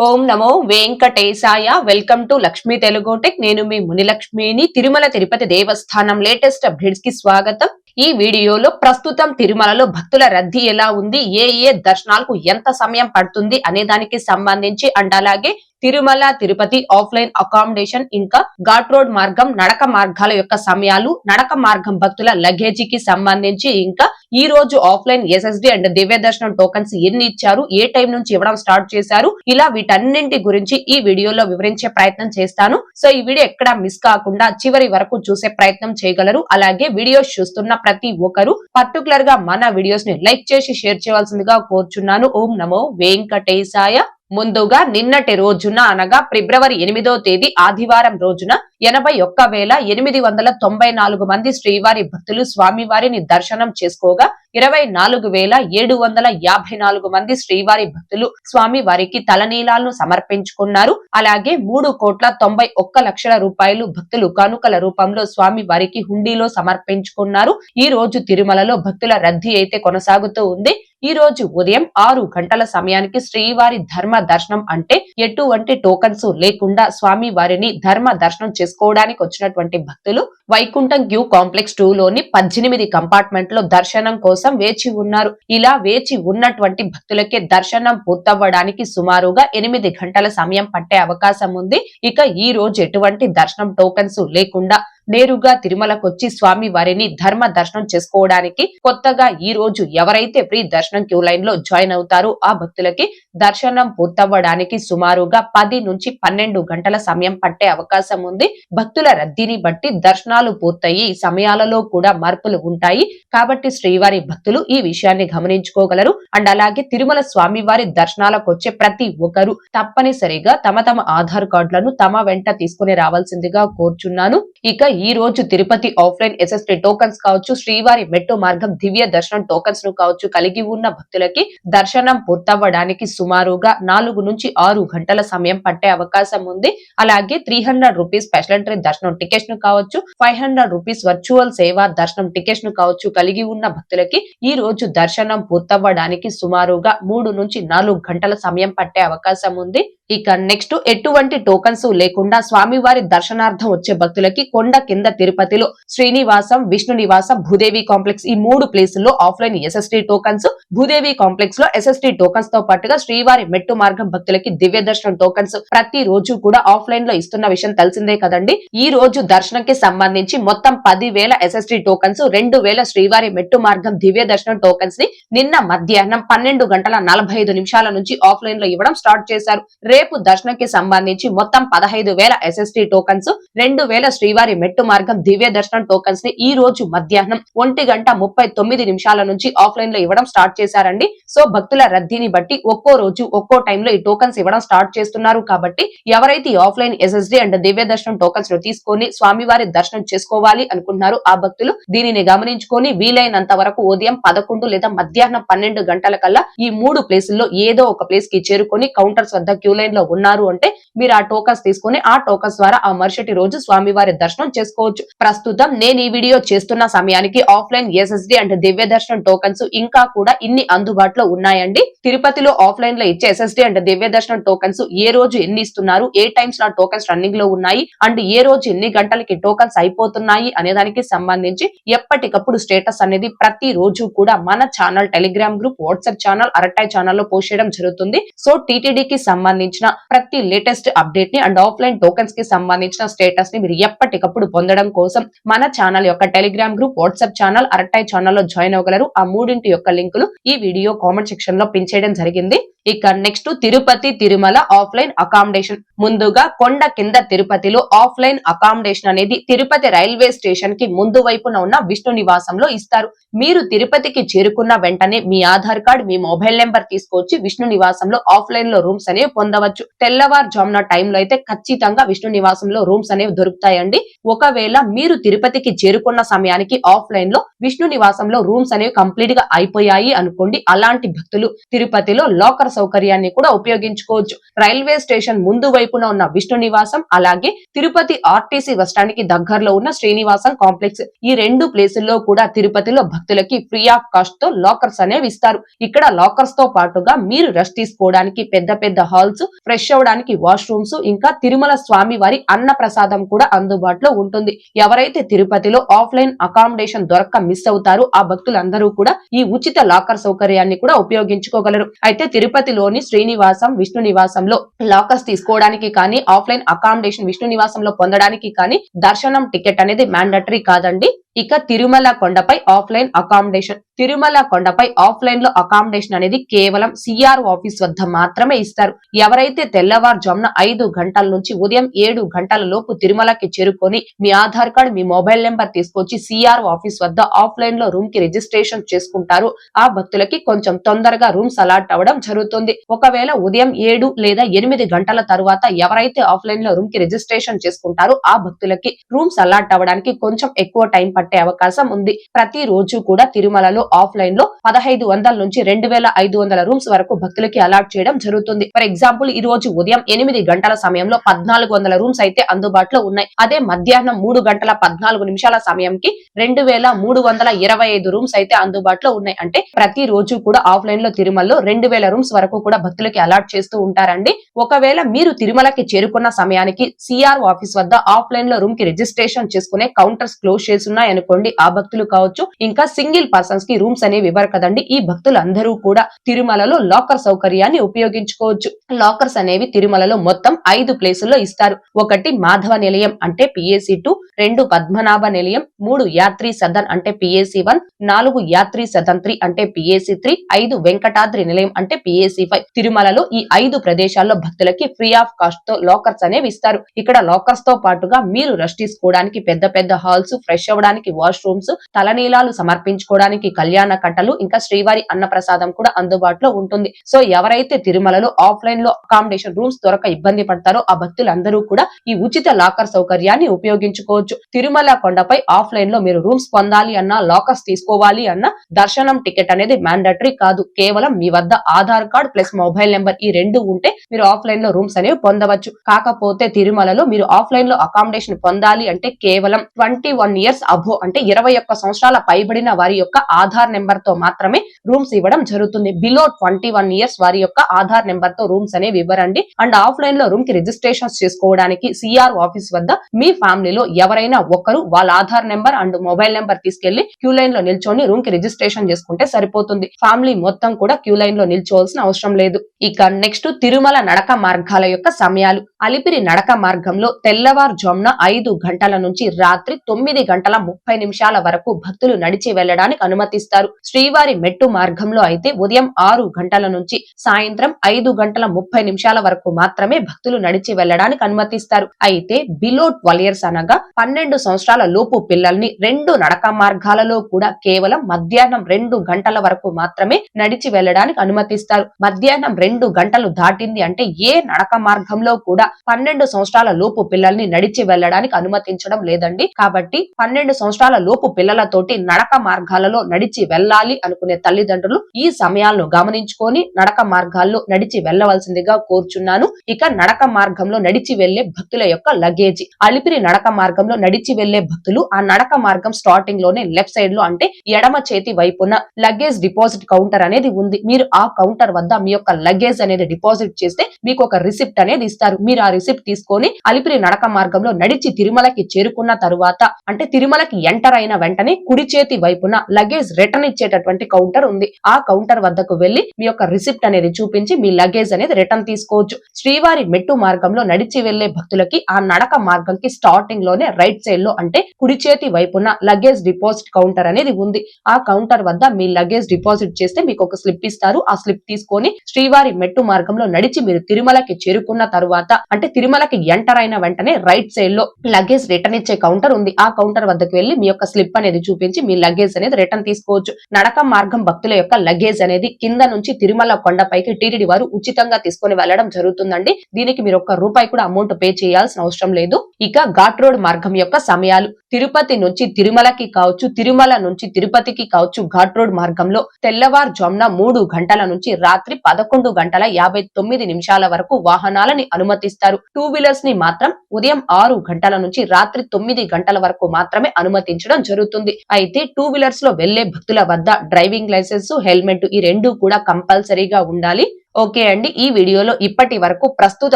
Om Namo Venkatesaya. Welcome to Lakshmi Telugu tech. నేను మీ మునిలక్ష్మిని. తిరుమల తిరుపతి దేవస్థానం latest updates కి స్వాగతం. ఈ వీడియోలో ప్రస్తుతం తిరుమలలో భక్తుల రద్దీ ఎలా ఉంది, ఏ దర్శనాలకు ఎంత సమయం పడుతుంది అనే దానికి సంబంధించి అండ్ అలాగే తిరుమల తిరుపతి ఆఫ్లైన్ అకామిడేషన్ ఇంకా ఘాట్ రోడ్ మార్గం నడక మార్గాల యొక్క సమయాలు, నడక మార్గం భక్తుల లగేజీకి సంబంధించి ఇంకా ఈ రోజు ఆఫ్లైన్ ఎస్ఎస్డి అండ్ దివ్య దర్శనం టోకన్స్ ఎన్ని ఇచ్చారు, ఏ టైం నుంచి ఇవ్వడం స్టార్ట్ చేశారు, ఇలా వీటన్నింటి గురించి ఈ వీడియోలో వివరించే ప్రయత్నం చేస్తాను. సో ఈ వీడియో ఎక్కడ మిస్ కాకుండా చివరి వరకు చూసే ప్రయత్నం చేయగలరు. అలాగే వీడియోస్ చూస్తున్న ప్రతి ఒక్కరు పర్టికులర్ గా మన వీడియోస్ ని లైక్ చేసి షేర్ చేయవలసిందిగా కోరుచున్నాను. ఓం నమో వెంకటేశాయ. ముందుగా నిన్నటి రోజున అనగా ఫిబ్రవరి 8వ తేదీ ఆదివారం రోజున 81,894 మంది శ్రీవారి భక్తులు స్వామివారిని దర్శనం చేసుకోగా 24,754 మంది శ్రీవారి భక్తులు స్వామివారికి తలనీలాలను సమర్పించుకున్నారు. అలాగే 3,91,00,000 రూపాయలు భక్తులు కానుకల రూపంలో స్వామివారికి హుండీలో సమర్పించుకున్నారు. ఈ రోజు తిరుమలలో భక్తుల రద్దీ అయితే కొనసాగుతూ ఉంది. ఈ రోజు ఉదయం 6 గంటల సమయానికి శ్రీవారి ధర్మ దర్శనం అంటే ఎటువంటి టోకన్స్ లేకుండా స్వామి వారిని ధర్మ దర్శనం చేసుకోవడానికి వచ్చినటువంటి భక్తులు వైకుంఠం క్యూ కాంప్లెక్స్ 2 లోని 18 కంపార్ట్మెంట్ లో దర్శనం కోసం వేచి ఉన్నారు. ఇలా వేచి ఉన్నటువంటి భక్తులకే దర్శనం పూర్తవ్వడానికి సుమారుగా 8 గంటల సమయం పట్టే అవకాశం ఉంది. ఇక ఈ రోజు ఎటువంటి దర్శనం టోకన్స్ లేకుండా నేరుగా తిరుమలకొచ్చి స్వామి వారిని ధర్మ దర్శనం చేసుకోవడానికి కొత్తగా ఈ రోజు ఎవరైతే ఫ్రీ దర్శనం క్యూ లైన్ లో జాయిన్ అవుతారో ఆ భక్తులకి దర్శనం పూర్తవ్వడానికి సుమారుగా 10 నుంచి 12 గంటల సమయం పట్టే అవకాశం ఉంది. భక్తుల రద్దీని బట్టి దర్శనాలు పూర్తయి సమయాలలో కూడా మార్పులు ఉంటాయి. కాబట్టి శ్రీవారి భక్తులు ఈ విషయాన్ని గమనించుకోగలరు. అండ్ అలాగే తిరుమల స్వామి వారి దర్శనాలకు వచ్చే ప్రతి ఒక్కరు తప్పనిసరిగా తమ ఆధార్ కార్డులను తమ వెంట తీసుకుని రావాల్సిందిగా కోరుచున్నాను. ఇక ఈ రోజు తిరుపతి ఆఫ్లైన్ ఎస్ఎస్డి టోకన్స్ కావచ్చు, శ్రీవారి మెట్టు మార్గం దివ్య దర్శనం టోకన్స్ ను కావచ్చు కలిగి ఉన్న భక్తులకి దర్శనం పూర్తవ్వడానికి సుమారుగా 4 నుంచి 6 గంటల సమయం పట్టే అవకాశం ఉంది. అలాగే 300 రూపీస్ స్పెషల్ ఎంట్రీ దర్శనం టికెట్స్ ను కావచ్చు, 500 రూపీస్ వర్చువల్ సేవా దర్శనం టికెట్స్ ను కావచ్చు కలిగి ఉన్న భక్తులకి ఈ రోజు దర్శనం పూర్తవ్వడానికి సుమారుగా 3 నుంచి 4 గంటల సమయం పట్టే అవకాశం ఉంది. ఇక నెక్స్ట్ ఎటువంటి టోకన్స్ లేకుండా స్వామివారి దర్శనార్థం వచ్చే భక్తులకి కొండ కింద తిరుపతిలో శ్రీనివాసం, విష్ణు నివాసం, భూదేవి కాంప్లెక్స్ ఈ 3 ప్లేసుల్లో offline SSD tokens, Bhudevi complex లో ఎస్ఎస్డి టోకన్స్ తో పాటుగా శ్రీవారి మెట్టు మార్గం భక్తులకి దివ్య దర్శనం టోకన్స్ ప్రతి రోజు కూడా ఆఫ్లైన్ లో ఇస్తున్న విషయం తెలిసిందే కదండి. ఈ రోజు దర్శనంకి సంబంధించి మొత్తం 10,000 ఎస్ఎస్డి టోకన్స్, 2,000 శ్రీవారి మెట్టు మార్గం దివ్య దర్శనం టోకన్స్ ని నిన్న మధ్యాహ్నం 12:45 నుంచి ఆఫ్లైన్ లో ఇవ్వడం స్టార్ట్ చేశారు. రేపు దర్శనంకి సంబంధించి మొత్తం 15,000 ఎస్ఎస్డి టోకన్స్, 2,000 శ్రీవారి మెట్టు మార్గం దివ్య దర్శనం టోకన్స్ ని ఈ రోజు మధ్యాహ్నం 1:39 నుంచి ఆఫ్లైన్ లో ఇవ్వడం స్టార్ట్ చేశారండి. సో భక్తుల రద్దీని బట్టి ఒక్కో రోజు ఒక్కో టైంలో ఈ టోకన్స్ ఇవ్వడం స్టార్ట్ చేస్తున్నారు. కాబట్టి ఎవరైతే ఆఫ్లైన్ ఎస్ఎస్డి అండ్ దివ్య దర్శనం టోకన్స్ ను తీసుకొని స్వామివారి దర్శనం చేసుకోవాలి అనుకుంటున్నారో ఆ భక్తులు దీనిని గమనించుకొని వీలైనంత వరకు ఉదయం 11 లేదా మధ్యాహ్నం 12 గంటల కల్లా ఈ 3 ప్లేసుల్లో ఏదో ఒక ప్లేస్ కి చేరుకొని కౌంటర్స్ వద్ద క్యూ లైన్ లో ఉన్నారు అంటే మీరు ఆ టోకన్స్ తీసుకుని ఆ టోకన్స్ ద్వారా ఆ మరుసటి రోజు స్వామివారి దర్శనం చేసుకోవచ్చు. ప్రస్తుతం నేను ఈ వీడియో చేస్తున్న సమయానికి ఆఫ్లైన్ ఎస్ఎస్డి అండ్ దివ్య దర్శనం టోకన్స్ ఇంకా కూడా ఇన్ని అందుబాటులో ఉన్నాయండి. తిరుపతిలో ఆఫ్లైన్ లో ఇచ్చే ఎస్ఎస్డి అండ్ దివ్య దర్శనం టోకన్స్ ఏ రోజు ఎన్ని ఇస్తున్నారు, ఏ టైమ్స్ నా టోకన్స్ రన్నింగ్ లో ఉన్నాయి అండ్ ఏ రోజు ఎన్ని గంటలకి టోకన్స్ అయిపోతున్నాయి అనే దానికి సంబంధించి ఎప్పటికప్పుడు స్టేటస్ అనేది ప్రతి రోజు కూడా మన channel, Telegram group, WhatsApp channel, Arattai channel లో పోస్ట్ చేయడం జరుగుతుంది. సో టీటీడీకి సంబంధించిన ప్రతి లేటెస్ట్ అప్డేట్ ని అండ్ ఆఫ్లైన్ టోకన్స్ కి సంబంధించిన స్టేటస్ ని మీరు ఎప్పటికప్పుడు పొందడం కోసం మన ఛానల్ యొక్క Telegram group, WhatsApp channel, Arattai channel లో జాయిన్ అవ్వగలరు. ఆ మూడింటి యొక్క లింకులు ఈ వీడియో కామెంట్ సెక్షన్ లో పిన్ చేయడం జరిగింది. ఇక next Tirupati Tirumala offline accommodation. ముందుగా కొండ కింద తిరుపతిలో ఆఫ్లైన్ అకామిడేషన్ అనేది తిరుపతి రైల్వే స్టేషన్ కి ముందు వైపున ఉన్న విష్ణు నివాసంలో ఇస్తారు. మీరు తిరుపతికి చేరుకున్న వెంటనే మీ ఆధార్ కార్డ్, మీ మొబైల్ నెంబర్ తీసుకొచ్చి విష్ణు నివాసంలో ఆఫ్లైన్ లో రూమ్స్ అనేవి పొందవచ్చు. తెల్లవారుజామున టైంలో అయితే ఖచ్చితంగా విష్ణు నివాసంలో రూమ్స్ అనేవి దొరుకుతాయండి. ఒకవేళ మీరు తిరుపతికి చేరుకున్న సమయానికి ఆఫ్లైన్ లో విష్ణు నివాసంలో రూమ్స్ అనేవి కంప్లీట్ గా అయిపోయాయి అనుకోండి, అలాంటి భక్తులు తిరుపతిలో లాకర్ సౌకర్యాన్ని కూడా ఉపయోగించుకోవచ్చు. రైల్వే స్టేషన్ ముందు వైపున ఉన్న విష్ణు నివాసం, అలాగే తిరుపతి ఆర్టీసీ బస్టాండ్ కి దగ్గరలో ఉన్న శ్రీనివాసం కాంప్లెక్స్ ఈ 2 ప్లేసుల్లో కూడా తిరుపతిలో భక్తులకి ఫ్రీ ఆఫ్ కాస్ట్ తో లాకర్స్ అనేవి ఇస్తారు. ఇక్కడ లాకర్స్ తో పాటుగా మీరు రెస్ట్ తీసుకోవడానికి పెద్ద హాల్స్, ఫ్రెష్ అవడానికి వాష్రూమ్స్, ఇంకా తిరుమల స్వామి వారి అన్న ప్రసాదం కూడా అందుబాటులో ఉంటుంది. ఎవరైతే తిరుపతిలో ఆఫ్లైన్ అకామిడేషన్ దొరక్క మిస్ అవుతారో ఆ భక్తులందరూ కూడా ఈ ఉచిత లాకర్ సౌకర్యాన్ని కూడా ఉపయోగించుకోగలరు. అయితే తిరుపతిలోని శ్రీనివాసం, విష్ణు నివాసంలో లాకర్స్ తీసుకోవడానికి కానీ, ఆఫ్లైన్ అకామిడేషన్ విష్ణు నివాసంలో పొందడానికి కానీ దర్శనం టికెట్ అనేది మ్యాండటరీ కాదండి. ఇక తిరుమల కొండపై ఆఫ్లైన్ అకామిడేషన్. తిరుమల కొండపై ఆఫ్లైన్ లో అకామిడేషన్ అనేది కేవలం సిఆర్ ఆఫీస్ వద్ద మాత్రమే ఇస్తారు. ఎవరైతే తెల్లవారుజామున 5 గంటల నుంచి ఉదయం 7 గంటల లోపు తిరుమలకి చేరుకొని మీ ఆధార్ కార్డు, మీ మొబైల్ నెంబర్ తీసుకొచ్చి సిఆర్ ఆఫీస్ వద్ద ఆఫ్లైన్ లో రూమ్ కి రిజిస్ట్రేషన్ చేసుకుంటారు. ఆ భక్తులకి కొంచెం తొందరగా రూమ్స్ అలాట్ అవ్వడం జరుగుతుంది. ఒకవేళ ఉదయం 7 లేదా 8 గంటల తరువాత ఎవరైతే ఆఫ్లైన్ లో రూమ్ కి రిజిస్ట్రేషన్ చేసుకుంటారో ఆ భక్తులకి రూమ్స్ అలాట్ అవ్వడానికి కొంచెం ఎక్కువ టైం పట్టే అవకాశం ఉంది. ప్రతి రోజు కూడా తిరుమలలో ఆఫ్లైన్ లో 1500 నుంచి 2500 రూమ్స్ వరకు భక్తులకి అలాట్ చేయడం జరుగుతుంది. ఫర్ ఎగ్జాంపుల్ ఈ రోజు ఉదయం 8 గంటల సమయంలో 1400 రూమ్స్ అయితే అందుబాటులో ఉన్నాయి. అదే మధ్యాహ్నం 3 గంటల 14 నిమిషాల సమయంకి 2325 రూమ్స్ అయితే అందుబాటులో ఉన్నాయి. అంటే ప్రతి రోజు కూడా ఆఫ్లైన్ లో తిరుమలలో 2000 రూమ్స్ వరకు కూడా భక్తులకి అలాట్ చేస్తూ ఉంటారండి. ఒకవేళ మీరు తిరుమలకి చేరుకున్న సమయానికి సిఆర్ ఆఫీస్ వద్ద ఆఫ్లైన్ లో రూమ్ కి రిజిస్ట్రేషన్ చేసుకునే కౌంటర్స్ క్లోజ్ చేస్తున్నాయి అనుకోండి, ఆ భక్తులు కావచ్చు, ఇంకా సింగిల్ పర్సన్స్ కి రూమ్స్ అనేవి ఇవ్వరు కదండి. ఈ భక్తులు అందరూ కూడా తిరుమలలో లాకర్ సౌకర్యాన్ని ఉపయోగించుకోవచ్చు. లాకర్స్ అనేవి తిరుమలలో మొత్తం 5 ప్లేసుల్లో ఇస్తారు. 1 మాధవ నిలయం అంటే పిఏసి 2, 2 పద్మనాభ నిలయం, 3 యాత్రి సదన్ అంటే పిఏసి 1, 4 యాత్రి సదన్ 3 అంటే పిఏసి 3, 5 వెంకటాద్రి నిలయం అంటే పిఏసి 5. తిరుమలలో ఈ 5 ప్రదేశాల్లో భక్తులకి ఫ్రీ ఆఫ్ కాస్ట్ తో లాకర్స్ అనేవి ఇస్తారు. ఇక్కడ లాకర్స్ తో పాటుగా మీరు రెస్ట్ తీసుకోవడానికి పెద్ద పెద్ద హాల్స్, ఫ్రెష్ అవ్వడానికి వాష్రూమ్స్, తలనీలాలు సమర్పించుకోవడానికి కళ్యాణ కట్టలు, ఇంకా శ్రీవారి అన్న ప్రసాదం కూడా అందుబాటులో ఉంటుంది. సో ఎవరైతే తిరుమలలో ఆఫ్లైన్ లో అకామిడేషన్ రూమ్స్ దొరక ఇబ్బంది పడతారో ఆ భక్తులందరూ కూడా ఈ ఉచిత లాకర్ సౌకర్యాన్ని ఉపయోగించుకోవచ్చు. తిరుమల కొండపై ఆఫ్లైన్ లో మీరు రూమ్స్ పొందాలి అన్నా, లాకర్స్ తీసుకోవాలి అన్నా దర్శనం టికెట్ అనేది మ్యాండటరీ కాదు. కేవలం మీ వద్ద Aadhaar card plus mobile number ఈ 2 ఉంటే మీరు ఆఫ్లైన్ లో రూమ్స్ అనేవి పొందవచ్చు. కాకపోతే తిరుమలలో మీరు ఆఫ్లైన్ లో అకామిడేషన్ పొందాలి అంటే కేవలం 21 ఇయర్స్ అబో అంటే 21 సంవత్సరాల పైబడిన వారి యొక్క ఆధార్ నెంబర్ తో మాత్రమే రూమ్స్ ఇవ్వడం జరుగుతుంది. బిలో 21 ఇయర్స్ వారి యొక్క ఆధార్ నెంబర్ తో రూమ్స్ అనేవి ఇవ్వరండి. అండ్ ఆఫ్లైన్ లో రూమ్ కి రిజిస్ట్రేషన్ చేసుకోవడానికి సిఆర్ ఆఫీస్ వద్ద మీ ఫ్యామిలీలో ఎవరైనా ఒకరు వాళ్ళ Aadhaar number and mobile number తీసుకెళ్లి క్యూ లైన్ లో నిల్చొని రూమ్ కి రిజిస్ట్రేషన్ చేసుకుంటే సరిపోతుంది. ఫ్యామిలీ మొత్తం కూడా క్యూ లైన్ లో నిల్చోవాల్సిన అవసరం లేదు. ఇక నెక్స్ట్ తిరుమల నడక మార్గాల యొక్క సమయాలు. అలిపిరి నడక మార్గంలో తెల్లవారుజామున 5 గంటల నుంచి రాత్రి 9 గంటల 30 నిమిషాల వరకు భక్తులు నడిచి వెళ్లడానికి అనుమతిస్తారు. శ్రీవారి మెట్టు మార్గంలో అయితే ఉదయం 6 గంటల నుంచి సాయంత్రం 5 గంటల 30 నిమిషాల వరకు మాత్రమే భక్తులు నడిచి వెళ్లడానికి అనుమతిస్తారు. అయితే బిలో 12 ఇయర్స్ అనగా 12 సంవత్సరాల లోపు పిల్లల్ని 2 నడక మార్గాలలో కూడా కేవలం మధ్యాహ్నం 2 గంటల వరకు మాత్రమే నడిచి వెళ్లడానికి అనుమతిస్తారు. మధ్యాహ్నం 2 గంటలు దాటింది అంటే ఏ నడక మార్గంలో కూడా 12 సంవత్సరాల లోపు పిల్లల్ని నడిచి వెళ్లడానికి అనుమతించడం లేదండి. కాబట్టి 12 సంవత్సరాల లోపు పిల్లలతోటి నడక మార్గాలలో నడిచి వెళ్ళాలి అనుకునే తల్లిదండ్రులు ఈ సమయాలను గమనించుకొని నడక మార్గాల్లో నడిచి వెళ్ళవలసిందిగా కోరుచున్నాను. ఇక నడక మార్గంలో నడిచి వెళ్లే భక్తుల యొక్క లగేజ్. అలిపిరి నడక మార్గంలో నడిచి వెళ్లే భక్తులు ఆ నడక మార్గం స్టార్టింగ్ లోనే లెఫ్ట్ సైడ్ లో అంటే ఎడమ చేతి వైపున లగేజ్ డిపాజిట్ కౌంటర్ అనేది ఉంది. మీరు ఆ కౌంటర్ వద్ద మీ యొక్క లగేజ్ అనేది డిపాజిట్ చేస్తే మీకు ఒక రిసిప్ట్ అనేది ఇస్తారు. మీరు ఆ రిసిప్ట్ తీసుకొని అలిపిరి నడక మార్గంలో నడిచి తిరుమలకి చేరుకున్న తరువాత అంటే తిరుమలకి ఎంటర్ అయిన వెంటనే కుడి చేతి వైపున లగేజ్ రిటర్న్ ఇచ్చేటటువంటి కౌంటర్ ఉంది. ఆ కౌంటర్ వద్దకు వెళ్లి మీ యొక్క రిసిప్ట్ అనేది చూపించి మీ లగేజ్ అనేది రిటర్న్ తీసుకోవచ్చు. శ్రీవారి మెట్టు మార్గంలో నడిచి వెళ్లే భక్తులకి ఆ నడక మార్గంకి స్టార్టింగ్ లోనే రైట్ సైడ్ లో అంటే కుడి చేతి వైపున లగేజ్ డిపాజిట్ కౌంటర్ అనేది ఉంది. ఆ కౌంటర్ వద్ద మీ లగేజ్ డిపాజిట్ చేస్తే మీకు ఒక స్లిప్ ఇస్తారు. ఆ స్లిప్ తీసుకొని శ్రీవారి మెట్టు మార్గంలో నడిచి మీరు తిరుమలకి చేరుకున్న తరువాత అంటే తిరుమలకి ఎంటర్ అయిన వెంటనే రైట్ సైడ్ లో లగేజ్ రిటర్న్ ఇచ్చే కౌంటర్ ఉంది. ఆ కౌంటర్ వద్దకు వెళ్లి మీ యొక్క స్లిప్ అనేది చూపించి మీ లగేజ్ అనేది రిటర్న్ తీసుకోవచ్చు. నడక మార్గం భక్తుల యొక్క లగేజ్ అనేది కింద నుంచి తిరుమల కొండపైకి టీటీడీ వారు ఉచితంగా తీసుకొని వెళ్లడం జరుగుతుందండి. దీనికి మీరు ₹1 కూడా అమౌంట్ పే చేయాల్సిన అవసరం లేదు. ఇక ఘాట్ రోడ్ మార్గం యొక్క సమయాలు. తిరుపతి నుంచి తిరుమలకి కావచ్చు, తిరుమల నుంచి తిరుపతికి కావచ్చు ఘాట్ రోడ్ మార్గంలో తెల్లవారుజామున 3 గంటల నుంచి రాత్రి 11 గంటల 59 నిమిషాల వరకు వాహనాలని అనుమతిస్తారు. 2 వీలర్స్ ని మాత్రం ఉదయం 6 గంటల నుంచి రాత్రి 9 గంటల వరకు మాత్రమే అనుమతించడం జరుగుతుంది. అయితే 2 వీలర్స్ లో వెళ్లే భక్తుల వద్ద డ్రైవింగ్ లైసెన్స్, హెల్మెట్ ఈ 2 కూడా కంపల్సరీగా ఉండాలి. ఓకే అండి, ఈ వీడియోలో ఇప్పటి వరకు ప్రస్తుత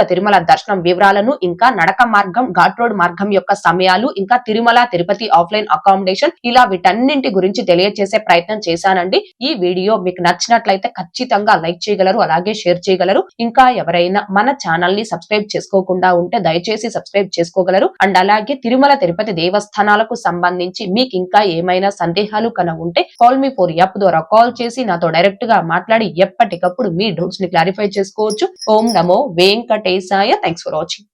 తిరుమల దర్శనం వివరాలను, ఇంకా నడక మార్గం, ఘాట్ రోడ్ మార్గం యొక్క సమయాలు, ఇంకా తిరుమల తిరుపతి ఆఫ్లైన్ అకామిడేషన్, ఇలా వీటన్నింటి గురించి తెలియజేసే ప్రయత్నం చేశానండి. ఈ వీడియో మీకు నచ్చినట్లయితే ఖచ్చితంగా లైక్ చేయగలరు, అలాగే షేర్ చేయగలరు. ఇంకా ఎవరైనా మన ఛానల్ ని సబ్స్క్రైబ్ చేసుకోకుండా ఉంటే దయచేసి సబ్స్క్రైబ్ చేసుకోగలరు. అండ్ అలాగే తిరుమల తిరుపతి దేవస్థానాలకు సంబంధించి మీకు ఇంకా ఏమైనా సందేహాలు కన ఉంటే కాల్ మీ ఫోర్ యాప్ ద్వారా కాల్ చేసి నాతో డైరెక్ట్ గా మాట్లాడి ఎప్పటికప్పుడు మీ డౌట్స్ ని క్లారిఫై చేసుకోవచ్చు. ఓం నమో వెంకటేశాయ. Thanks for watching.